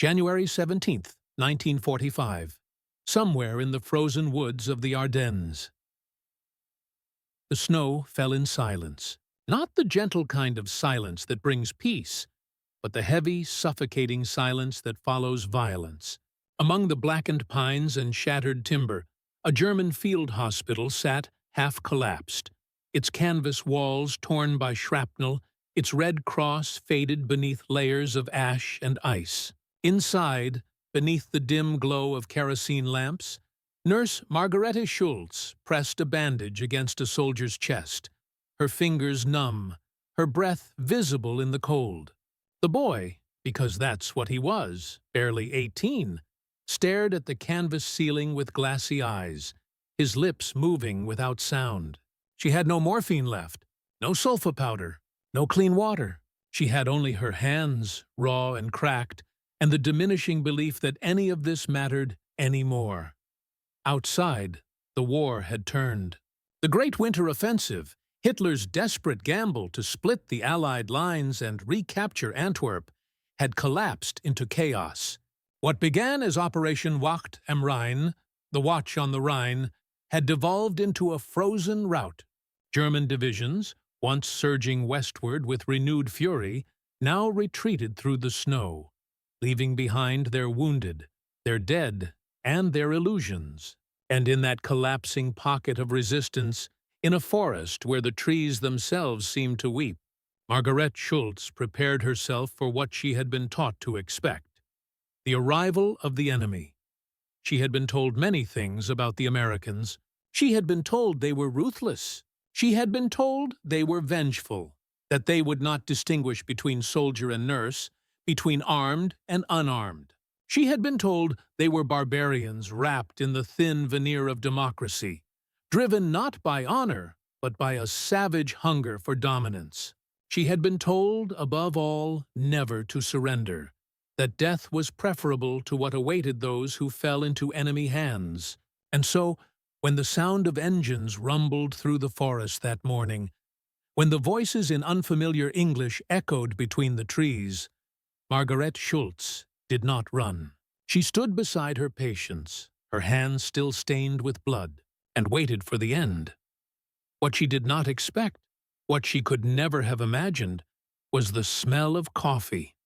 January 17th, 1945. Somewhere in the frozen woods of the Ardennes. The snow fell in silence. Not the gentle kind of silence that brings peace, but the heavy, suffocating silence that follows violence. Among the blackened pines and shattered timber, a German field hospital sat half-collapsed, its canvas walls torn by shrapnel, its red cross faded beneath layers of ash and ice. Inside, beneath the dim glow of kerosene lamps, Nurse Margarete Schultz pressed a bandage against a soldier's chest, her fingers numb, her breath visible in the cold. The boy, because that's what he was, barely 18, stared at the canvas ceiling with glassy eyes, his lips moving without sound. She had no morphine left, no sulfa powder, no clean water. She had only her hands, raw and cracked, and the diminishing belief that any of this mattered anymore. Outside, the war had turned. The Great Winter Offensive, Hitler's desperate gamble to split the Allied lines and recapture Antwerp, had collapsed into chaos. What began as Operation Wacht am Rhein, the Watch on the Rhine, had devolved into a frozen rout. German divisions, once surging westward with renewed fury, now retreated through the snow, leaving behind their wounded, their dead, and their illusions. And in that collapsing pocket of resistance, in a forest where the trees themselves seemed to weep, Margarete Schultz prepared herself for what she had been taught to expect: the arrival of the enemy. She had been told many things about the Americans. She had been told they were ruthless. She had been told they were vengeful, that they would not distinguish between soldier and nurse, between armed and unarmed. She had been told they were barbarians wrapped in the thin veneer of democracy, driven not by honor, but by a savage hunger for dominance. She had been told, above all, never to surrender, that death was preferable to what awaited those who fell into enemy hands. And so, when the sound of engines rumbled through the forest that morning, when the voices in unfamiliar English echoed between the trees, Margarete Schultz did not run. She stood beside her patients, her hands still stained with blood, and waited for the end. What she did not expect, what she could never have imagined, was the smell of coffee.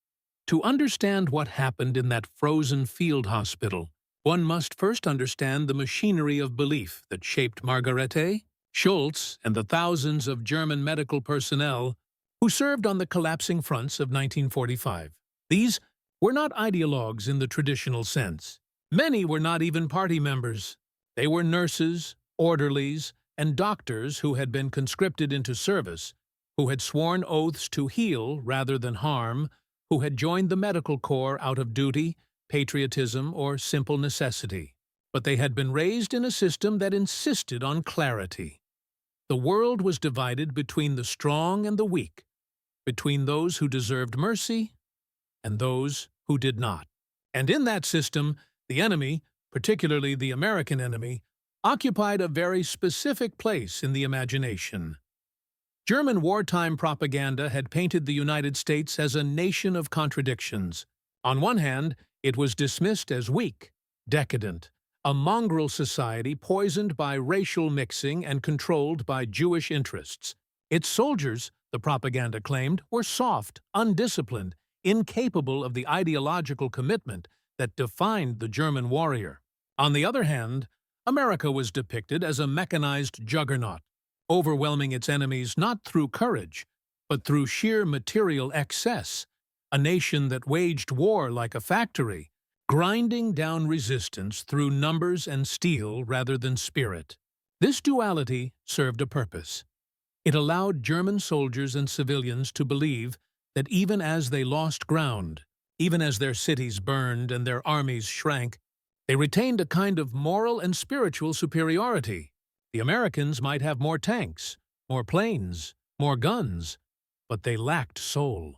To understand what happened in that frozen field hospital, one must first understand the machinery of belief that shaped Margarete Schultz and the thousands of German medical personnel who served on the collapsing fronts of 1945. These were not ideologues in the traditional sense. Many were not even party members. They were nurses, orderlies, and doctors who had been conscripted into service, who had sworn oaths to heal rather than harm, who had joined the medical corps out of duty, patriotism, or simple necessity. But they had been raised in a system that insisted on clarity. The world was divided between the strong and the weak, between those who deserved mercy and those who did not. And in that system, the enemy, particularly the American enemy, occupied a very specific place in the imagination. German wartime propaganda had painted the United States as a nation of contradictions. On one hand, it was dismissed as weak, decadent, a mongrel society poisoned by racial mixing and controlled by Jewish interests. Its soldiers, the propaganda claimed, were soft, undisciplined, incapable of the ideological commitment that defined the German warrior. On the other hand, America was depicted as a mechanized juggernaut, overwhelming its enemies not through courage, but through sheer material excess, a nation that waged war like a factory, grinding down resistance through numbers and steel rather than spirit. This duality served a purpose. It allowed German soldiers and civilians to believe that even as they lost ground, even as their cities burned and their armies shrank, they retained a kind of moral and spiritual superiority. The Americans might have more tanks, more planes, more guns, but they lacked soul.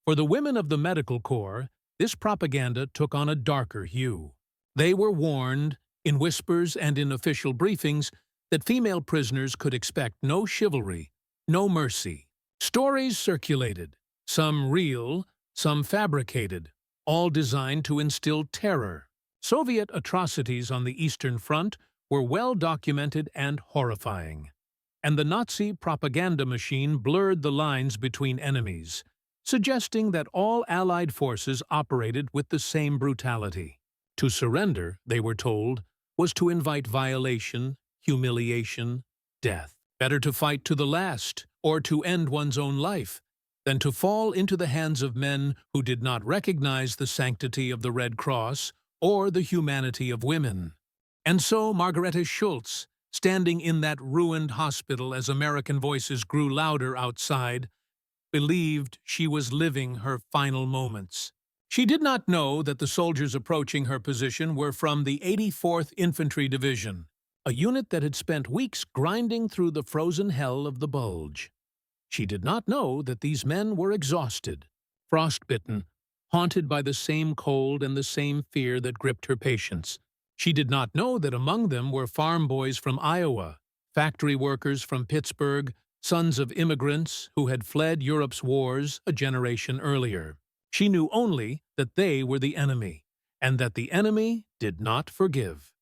For the women of the medical corps, this propaganda took on a darker hue. They were warned, in whispers and in official briefings, that female prisoners could expect no chivalry, no mercy. Stories circulated, some real, some fabricated, all designed to instill terror. Soviet atrocities on the Eastern Front were well documented and horrifying, and the Nazi propaganda machine blurred the lines between enemies, suggesting that all Allied forces operated with the same brutality. To surrender, they were told, was to invite violation, humiliation, death. Better to fight to the last, or to end one's own life, than to fall into the hands of men who did not recognize the sanctity of the Red Cross or the humanity of women. And so Margarete Schultz, standing in that ruined hospital as American voices grew louder outside, believed she was living her final moments. She did not know that the soldiers approaching her position were from the 84th Infantry Division, a unit that had spent weeks grinding through the frozen hell of the Bulge. She did not know that these men were exhausted, frostbitten, haunted by the same cold and the same fear that gripped her patients. She did not know that among them were farm boys from Iowa, factory workers from Pittsburgh, sons of immigrants who had fled Europe's wars a generation earlier. She knew only that they were the enemy, and that the enemy did not forgive.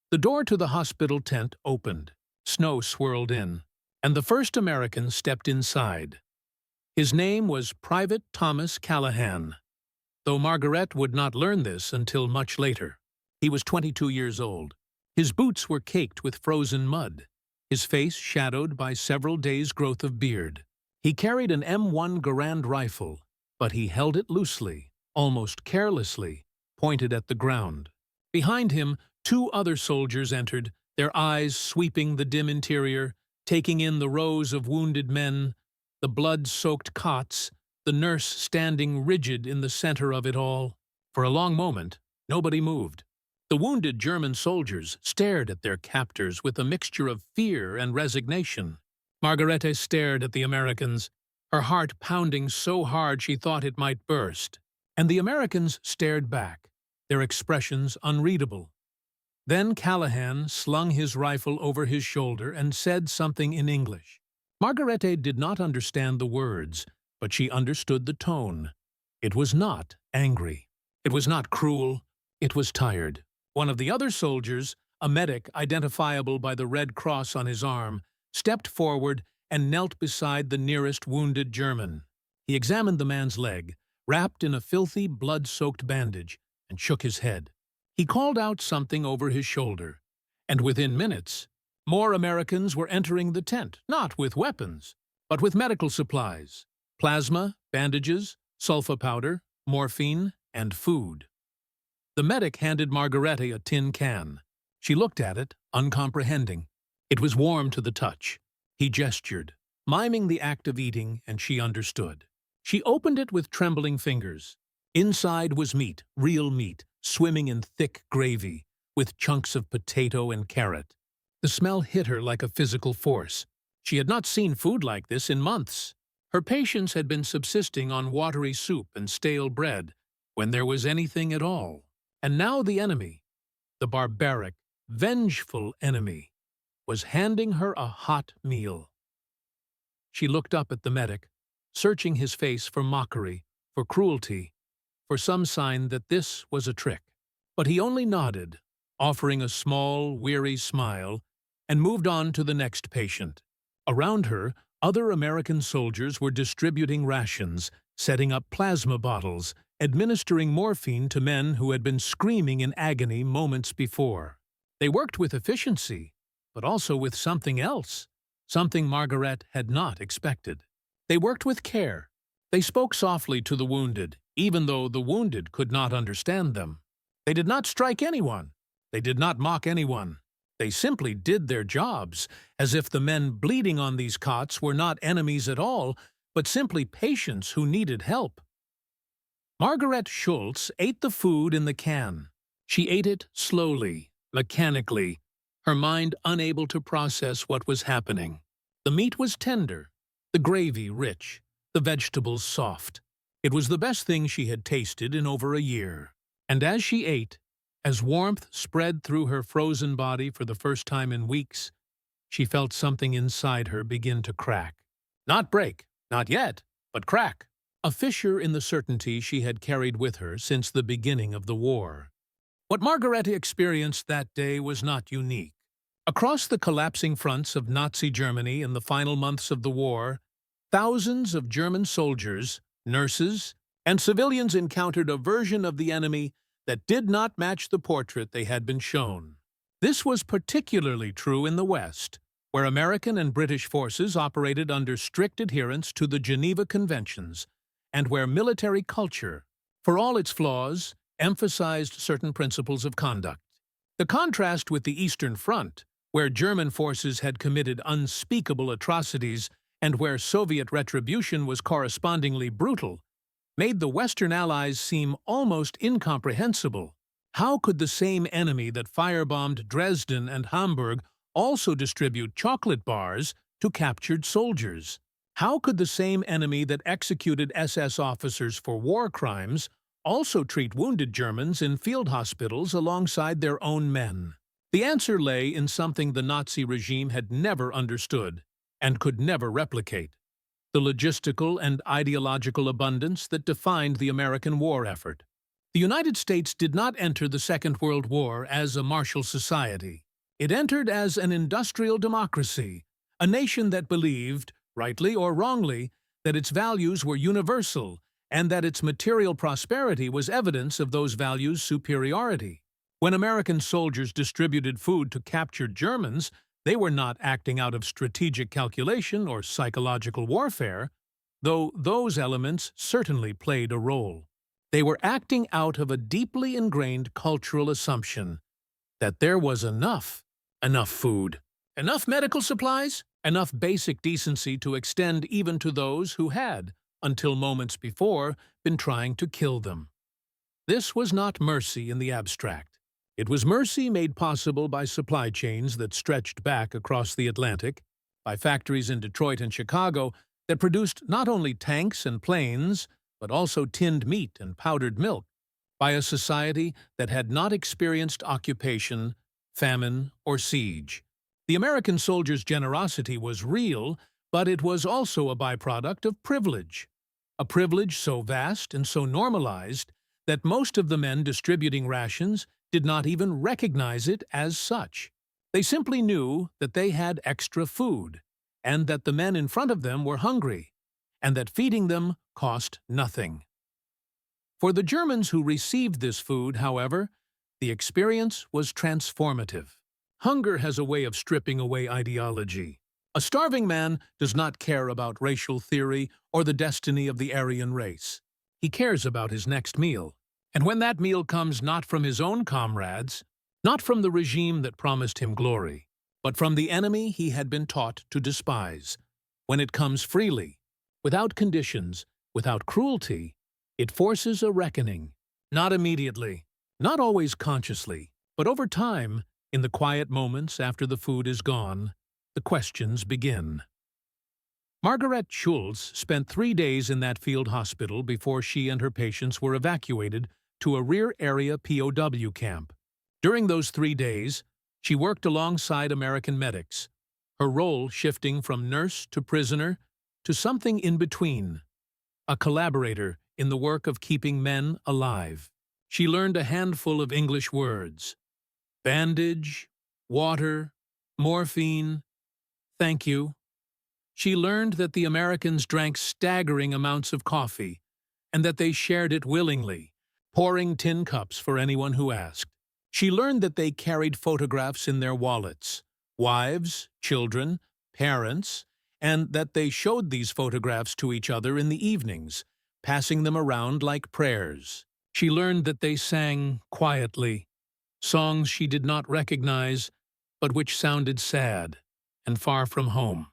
The door to the hospital tent opened. Snow swirled in, and the first American stepped inside. His name was Private Thomas Callahan, though Margaret would not learn this until much later. He was 22 years old. His boots were caked with frozen mud, his face shadowed by several days' growth of beard. He carried an M1 Garand rifle, but he held it loosely, almost carelessly, pointed at the ground. Behind him, 2 other soldiers entered, their eyes sweeping the dim interior, taking in the rows of wounded men, the blood-soaked cots, the nurse standing rigid in the center of it all. For a long moment, nobody moved. The wounded German soldiers stared at their captors with a mixture of fear and resignation. Margarete stared at the Americans, her heart pounding so hard she thought it might burst. And the Americans stared back, their expressions unreadable. Then Callahan slung his rifle over his shoulder and said something in English. Margarete did not understand the words, but she understood the tone. It was not angry. It was not cruel. It was tired. One of the other soldiers, a medic identifiable by the Red Cross on his arm, stepped forward and knelt beside the nearest wounded German. He examined the man's leg, wrapped in a filthy, blood-soaked bandage, and shook his head. He called out something over his shoulder, and within minutes, more Americans were entering the tent, not with weapons, but with medical supplies, plasma, bandages, sulfa powder, morphine, and food. The medic handed Margarete a tin can. She looked at it, uncomprehending. It was warm to the touch. He gestured, miming the act of eating, and she understood. She opened it with trembling fingers. Inside was meat, real meat, swimming in thick gravy, with chunks of potato and carrot. The smell hit her like a physical force. She had not seen food like this in months. Her patients had been subsisting on watery soup and stale bread, when there was anything at all. And now the enemy, the barbaric, vengeful enemy, was handing her a hot meal. She looked up at the medic, searching his face for mockery, for cruelty, for some sign that this was a trick. But he only nodded, offering a small, weary smile, and moved on to the next patient. Around her, other American soldiers were distributing rations, setting up plasma bottles, administering morphine to men who had been screaming in agony moments before. They worked with efficiency, but also with something else, something Margaret had not expected. They worked with care. They spoke softly to the wounded, even though the wounded could not understand them. They did not strike anyone. They did not mock anyone. They simply did their jobs, as if the men bleeding on these cots were not enemies at all, but simply patients who needed help. Margaret Schultz ate the food in the can. She ate it slowly, mechanically, her mind unable to process what was happening. The meat was tender, the gravy rich, the vegetables soft. It was the best thing she had tasted in over a year. And as she ate, as warmth spread through her frozen body for the first time in weeks, she felt something inside her begin to crack. Not break, not yet, but crack. a fissure in the certainty she had carried with her since the beginning of the war. What Margaret experienced that day was not unique. Across the collapsing fronts of Nazi Germany in the final months of the war, thousands of German soldiers, nurses, and civilians encountered a version of the enemy that did not match the portrait they had been shown. This was particularly true in the West, where American and British forces operated under strict adherence to the Geneva Conventions, and where military culture, for all its flaws, emphasized certain principles of conduct. The contrast with the Eastern Front, where German forces had committed unspeakable atrocities and where Soviet retribution was correspondingly brutal, made the Western Allies seem almost incomprehensible. How could the same enemy that firebombed Dresden and Hamburg also distribute chocolate bars to captured soldiers? How could the same enemy that executed SS officers for war crimes also treat wounded Germans in field hospitals alongside their own men? The answer lay in something the Nazi regime had never understood and could never replicate: the logistical and ideological abundance that defined the American war effort. The United States did not enter the Second World War as a martial society. It entered as an industrial democracy, a nation that believed, rightly or wrongly, that its values were universal and that its material prosperity was evidence of those values' superiority. When American soldiers distributed food to captured Germans, they were not acting out of strategic calculation or psychological warfare, though those elements certainly played a role. They were acting out of a deeply ingrained cultural assumption that there was enough food, enough medical supplies, enough basic decency to extend even to those who had, until moments before, been trying to kill them. This was not mercy in the abstract. It was mercy made possible by supply chains that stretched back across the Atlantic, by factories in Detroit and Chicago that produced not only tanks and planes, but also tinned meat and powdered milk, by a society that had not experienced occupation, famine, or siege. The American soldier's generosity was real, but it was also a byproduct of privilege. A privilege so vast and so normalized that most of the men distributing rations did not even recognize it as such. They simply knew that they had extra food, and that the men in front of them were hungry, and that feeding them cost nothing. For the Germans who received this food, however, the experience was transformative. Hunger has a way of stripping away ideology. A starving man does not care about racial theory or the destiny of the Aryan race. He cares about his next meal. And when that meal comes not from his own comrades, not from the regime that promised him glory, but from the enemy he had been taught to despise, when it comes freely, without conditions, without cruelty, it forces a reckoning. Not immediately, not always consciously, but over time, in the quiet moments after the food is gone, the questions begin. Margaret Schulz spent 3 days in that field hospital before she and her patients were evacuated to a rear area POW camp. During those 3 days, she worked alongside American medics, her role shifting from nurse to prisoner to something in between, a collaborator in the work of keeping men alive. She learned a handful of English words: bandage, water, morphine, thank you. She learned that the Americans drank staggering amounts of coffee, and that they shared it willingly, pouring tin cups for anyone who asked. She learned that they carried photographs in their wallets, wives, children, parents, and that they showed these photographs to each other in the evenings, passing them around like prayers. She learned that they sang quietly, songs she did not recognize, but which sounded sad and far from home.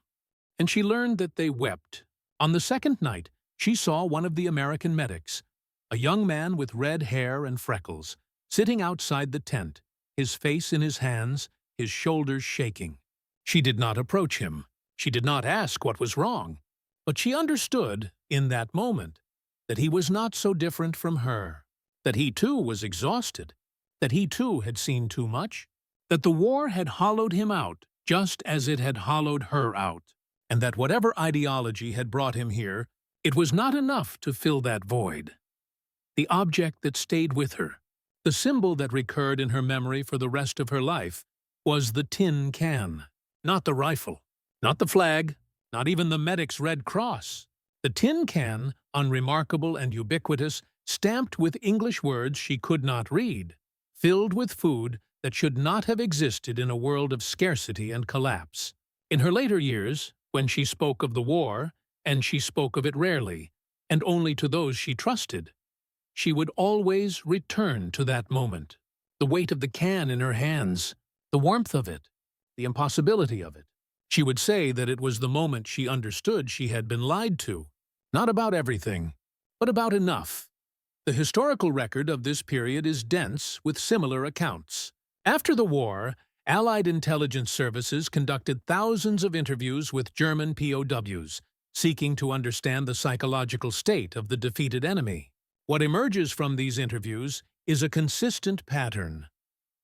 And she learned that they wept. On the second night, she saw one of the American medics, a young man with red hair and freckles, sitting outside the tent, his face in his hands, his shoulders shaking. She did not approach him. She did not ask what was wrong. But she understood, in that moment, that he was not so different from her, that he too was exhausted, that he too had seen too much, that the war had hollowed him out just as it had hollowed her out, and that whatever ideology had brought him here It was not enough to fill that void. The object that stayed with her, the symbol that recurred in her memory for the rest of her life, was the tin can. Not the rifle, not the flag, not even the medic's red cross. The tin can, unremarkable and ubiquitous, stamped with English words she could not read, filled with food that should not have existed in a world of scarcity and collapse. In her later years, when she spoke of the war, and she spoke of it rarely, and only to those she trusted, she would always return to that moment. The weight of the can in her hands, the warmth of it, the impossibility of it. She would say that it was the moment she understood she had been lied to, not about everything, but about enough. The historical record of this period is dense with similar accounts. After the war, Allied intelligence services conducted thousands of interviews with German POWs, seeking to understand the psychological state of the defeated enemy. What emerges from these interviews is a consistent pattern.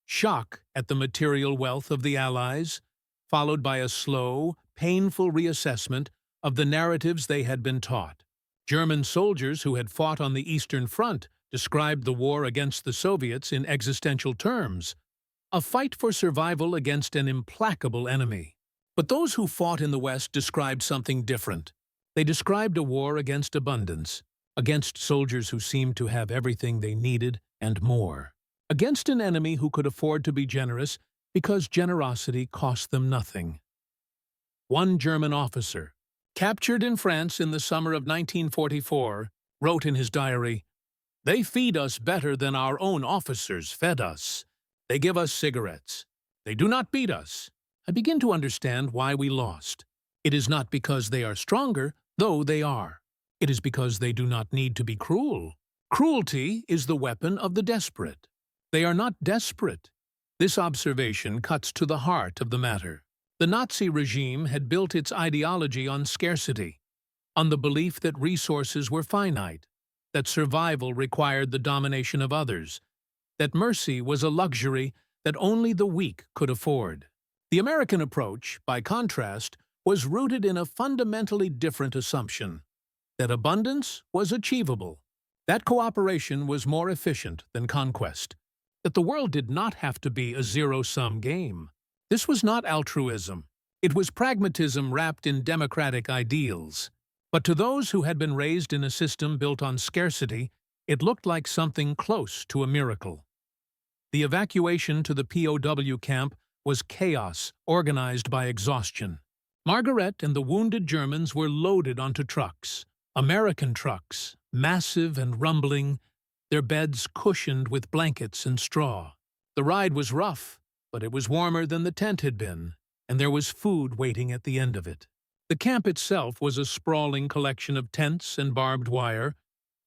Shock at the material wealth of the Allies, followed by a slow, painful reassessment of the narratives they had been taught. German soldiers who had fought on the Eastern Front described the war against the Soviets in existential terms, a fight for survival against an implacable enemy. But those who fought in the West described something different. They described a war against abundance, against soldiers who seemed to have everything they needed and more, against an enemy who could afford to be generous because generosity cost them nothing. One German officer, captured in France in the summer of 1944, wrote in his diary, "They feed us better than our own officers fed us. They give us cigarettes. They do not beat us. I begin to understand why we lost. It is not because they are stronger, though they are. It is because they do not need to be cruel. Cruelty is the weapon of the desperate. They are not desperate." This observation cuts to the heart of the matter. The Nazi regime had built its ideology on scarcity, on the belief that resources were finite, that survival required the domination of others, that mercy was a luxury that only the weak could afford. The American approach, by contrast, was rooted in a fundamentally different assumption, that abundance was achievable, that cooperation was more efficient than conquest, that the world did not have to be a zero-sum game. This was not altruism. It was pragmatism wrapped in democratic ideals. But to those who had been raised in a system built on scarcity, it looked like something close to a miracle. The evacuation to the POW camp was chaos organized by exhaustion. Margaret and the wounded Germans were loaded onto trucks, American trucks, massive and rumbling, their beds cushioned with blankets and straw. The ride was rough, but it was warmer than the tent had been, and there was food waiting at the end of it. The camp itself was a sprawling collection of tents and barbed wire,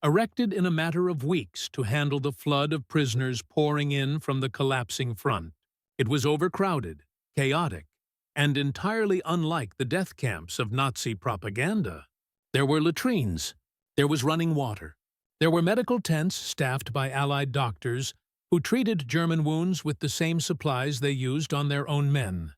erected in a matter of weeks to handle the flood of prisoners pouring in from the collapsing front. It was overcrowded, chaotic, and entirely unlike the death camps of Nazi propaganda. There were latrines, there was running water, there were medical tents staffed by Allied doctors who treated German wounds with the same supplies they used on their own men.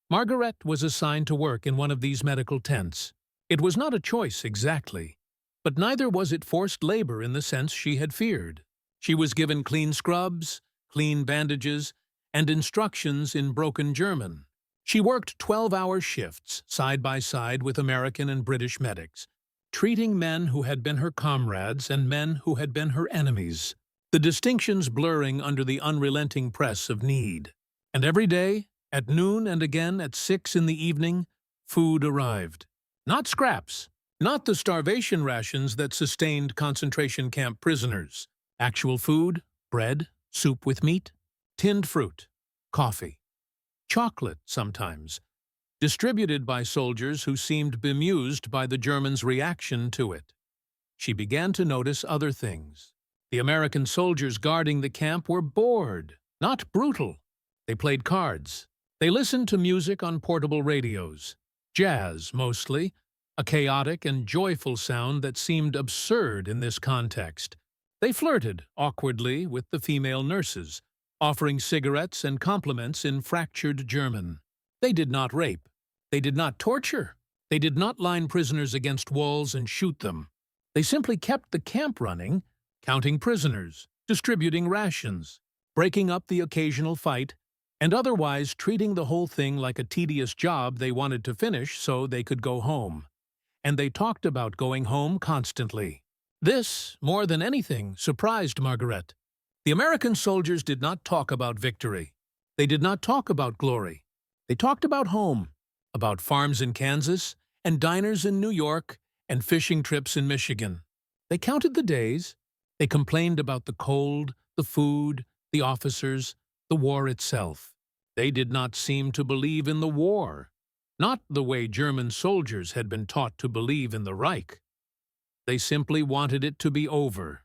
Margaret was assigned to work in one of these medical tents. It was not a choice exactly, but neither was it forced labor in the sense she had feared. She was given clean scrubs, clean bandages, and instructions in broken German. She worked 12-hour shifts side by side with American and British medics, treating men who had been her comrades and men who had been her enemies, the distinctions blurring under the unrelenting press of need. And every day, at noon and again at 6 in the evening, food arrived. Not scraps, not the starvation rations that sustained concentration camp prisoners. Actual food, bread, soup with meat, tinned fruit, coffee, chocolate sometimes, distributed by soldiers who seemed bemused by the Germans' reaction to it. She began to notice other things. The American soldiers guarding the camp were bored, not brutal. They played cards. They listened to music on portable radios, jazz mostly, a chaotic and joyful sound that seemed absurd in this context. They flirted awkwardly with the female nurses, offering cigarettes and compliments in fractured German. They did not rape. They did not torture. They did not line prisoners against walls and shoot them. They simply kept the camp running, counting prisoners, distributing rations, breaking up the occasional fight, and otherwise treating the whole thing like a tedious job they wanted to finish so they could go home. And they talked about going home constantly. This, more than anything, surprised Margaret. The American soldiers did not talk about victory. They did not talk about glory. They talked about home, about farms in Kansas, and diners in New York, and fishing trips in Michigan. They counted the days. They complained about the cold, the food, the officers, the war itself. They did not seem to believe in the war, not the way German soldiers had been taught to believe in the Reich. They simply wanted it to be over.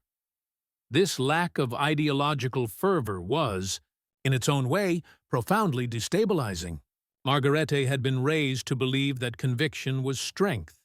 This lack of ideological fervor was, in its own way, profoundly destabilizing. Margarete had been raised to believe that conviction was strength,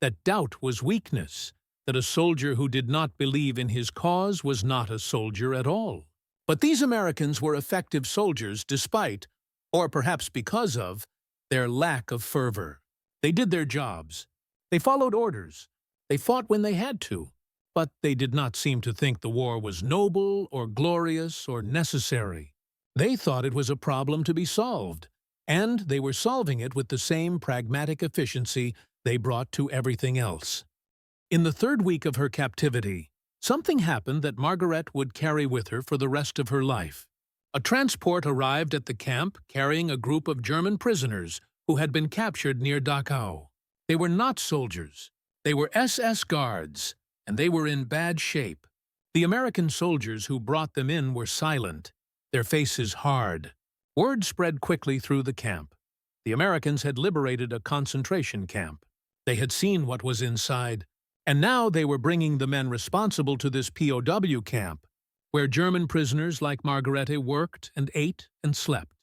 that doubt was weakness, that a soldier who did not believe in his cause was not a soldier at all. But these Americans were effective soldiers despite, or perhaps because of, their lack of fervor. They did their jobs. They followed orders. They fought when they had to. But they did not seem to think the war was noble or glorious or necessary. They thought it was a problem to be solved, and they were solving it with the same pragmatic efficiency they brought to everything else. In the third week of her captivity, something happened that Margaret would carry with her for the rest of her life. A transport arrived at the camp carrying a group of German prisoners who had been captured near Dachau. They were not soldiers. They were SS guards, and they were in bad shape. The American soldiers who brought them in were silent, their faces hard. Word spread quickly through the camp. The Americans had liberated a concentration camp. They had seen what was inside, and now they were bringing the men responsible to this POW camp, where German prisoners like Margarete worked and ate and slept.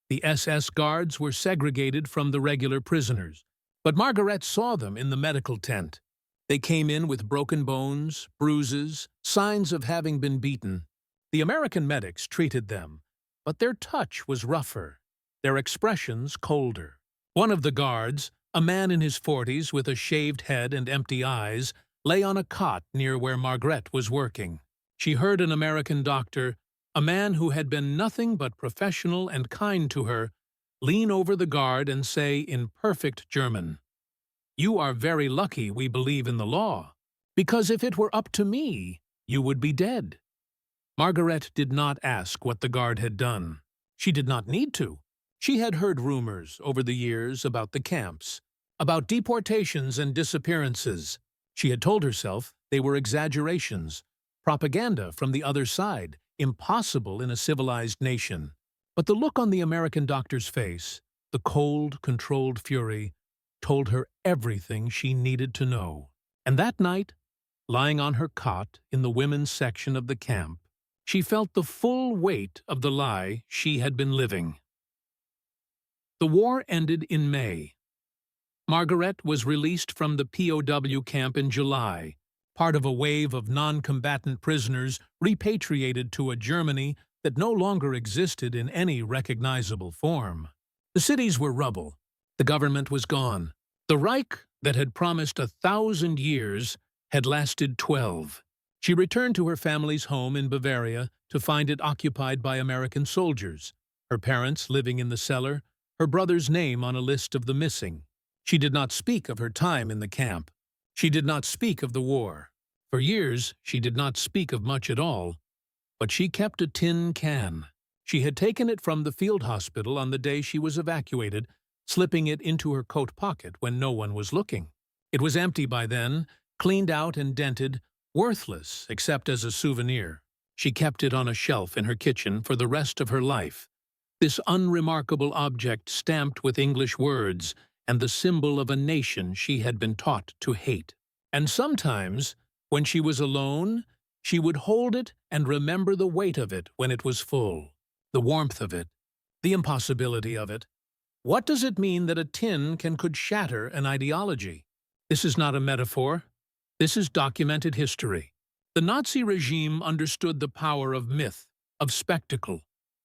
The SS guards were segregated from the regular prisoners, but Margaret saw them in the medical tent. They came in with broken bones, bruises, signs of having been beaten. The American medics treated them, but their touch was rougher, their expressions colder. One of the guards, a man in his 40s with a shaved head and empty eyes, lay on a cot near where Margaret was working. She heard an American doctor, a man who had been nothing but professional and kind to her, lean over the guard and say in perfect German, "You are very lucky we believe in the law, because if it were up to me, you would be dead." Margaret did not ask what the guard had done. She did not need to. She had heard rumors over the years about the camps, about deportations and disappearances. She had told herself they were exaggerations, propaganda from the other side, impossible in a civilized nation. But the look on the American doctor's face, the cold, controlled fury, told her everything she needed to know. And that night, lying on her cot in the women's section of the camp, she felt the full weight of the lie she had been living. The war ended in May. Margaret was released from the POW camp in July, part of a wave of non-combatant prisoners repatriated to a Germany that no longer existed in any recognizable form. The cities were rubble. The government was gone. The Reich that had promised 1,000 years had lasted 12. She returned to her family's home in Bavaria to find it occupied by American soldiers, her parents living in the cellar, her brother's name on a list of the missing. She did not speak of her time in the camp. She did not speak of the war. For years, she did not speak of much at all. But she kept a tin can. She had taken it from the field hospital on the day she was evacuated, slipping it into her coat pocket when no one was looking. It was empty by then, cleaned out and dented, worthless except as a souvenir. She kept it on a shelf in her kitchen for the rest of her life. This unremarkable object stamped with English words and the symbol of a nation she had been taught to hate. And sometimes, when she was alone, she would hold it and remember the weight of it when it was full, the warmth of it, the impossibility of it. What does it mean that a tin could shatter an ideology? This is not a metaphor. This is documented history. The Nazi regime understood the power of myth, of spectacle,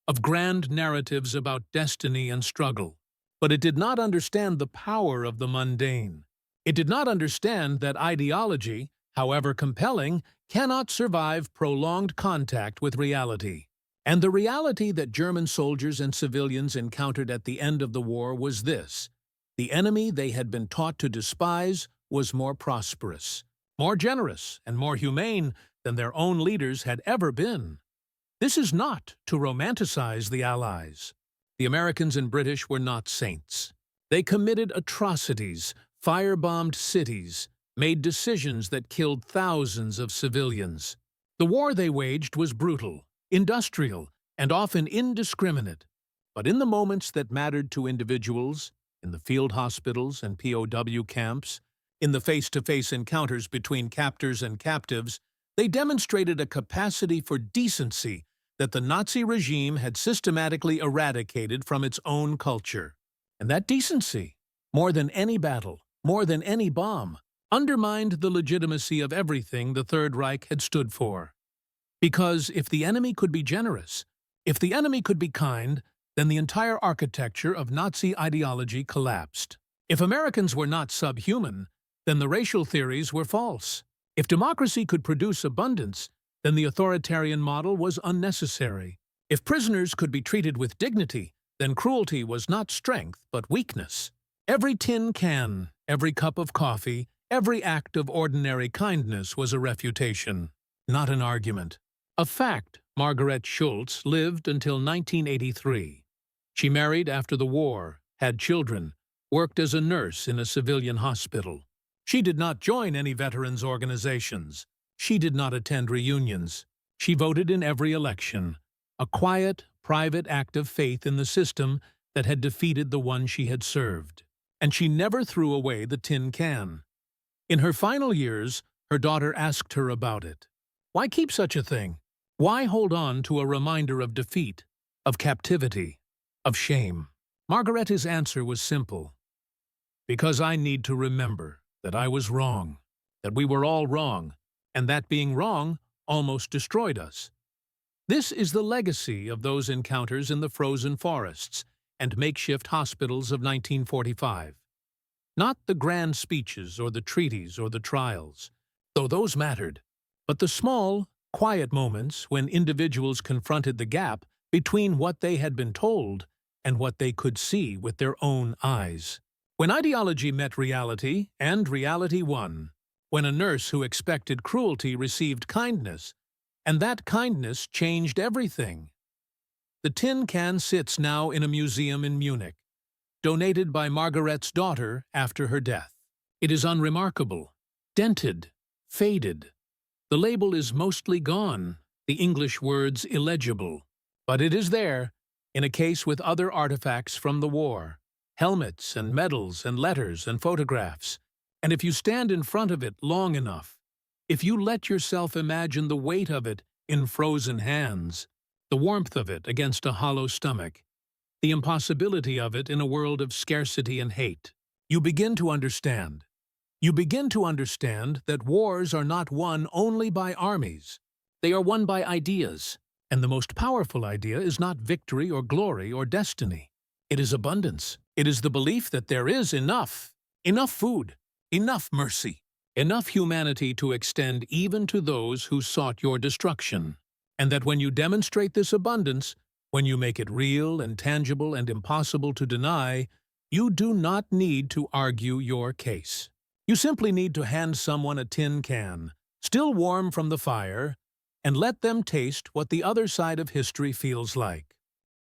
of grand narratives about destiny and struggle. But it did not understand the power of the mundane. It did not understand that ideology, however compelling, cannot survive prolonged contact with reality. And the reality that German soldiers and civilians encountered at the end of the war was this: the enemy they had been taught to despise was more prosperous, more generous, and more humane than their own leaders had ever been. This is not to romanticize the Allies. The Americans and British were not saints. They committed atrocities, firebombed cities, made decisions that killed thousands of civilians. The war they waged was brutal, industrial, and often indiscriminate. But in the moments that mattered to individuals, in the field hospitals and POW camps, in the face-to-face encounters between captors and captives, they demonstrated a capacity for decency that the Nazi regime had systematically eradicated from its own culture. And that decency, more than any battle, more than any bomb, undermined the legitimacy of everything the Third Reich had stood for. Because if the enemy could be generous, if the enemy could be kind, then the entire architecture of Nazi ideology collapsed. If Americans were not subhuman, then the racial theories were false. If democracy could produce abundance, then the authoritarian model was unnecessary. If prisoners could be treated with dignity, then cruelty was not strength but weakness. Every tin can, every cup of coffee, every act of ordinary kindness was a refutation, not an argument. A fact, Margaret Schultz lived until 1983. She married after the war, had children, worked as a nurse in a civilian hospital. She did not join any veterans organizations. She did not attend reunions. She voted in every election, a quiet, private act of faith in the system that had defeated the one she had served. And she never threw away the tin can. In her final years, her daughter asked her about it. Why keep such a thing? Why hold on to a reminder of defeat, of captivity, of shame? Margaret's answer was simple. Because I need to remember that I was wrong, that we were all wrong, and that being wrong almost destroyed us. This is the legacy of those encounters in the frozen forests and makeshift hospitals of 1945. Not the grand speeches or the treaties or the trials, though those mattered, but the small, quiet moments when individuals confronted the gap between what they had been told and what they could see with their own eyes. When ideology met reality, and reality won. When a nurse who expected cruelty received kindness, and that kindness changed everything. The tin can sits now in a museum in Munich, donated by Margaret's daughter after her death. It is unremarkable, dented, faded. The label is mostly gone, the English words illegible. But it is there, in a case with other artifacts from the war. Helmets and medals and letters and photographs. And if you stand in front of it long enough, if you let yourself imagine the weight of it in frozen hands, the warmth of it against a hollow stomach, the impossibility of it in a world of scarcity and hate, you begin to understand. You begin to understand that wars are not won only by armies. They are won by ideas. And the most powerful idea is not victory or glory or destiny. It is abundance. It is the belief that there is enough food, enough mercy, enough humanity to extend even to those who sought your destruction. And that when you demonstrate this abundance, when you make it real and tangible and impossible to deny, you do not need to argue your case. You simply need to hand someone a tin can, still warm from the fire, and let them taste what the other side of history feels like.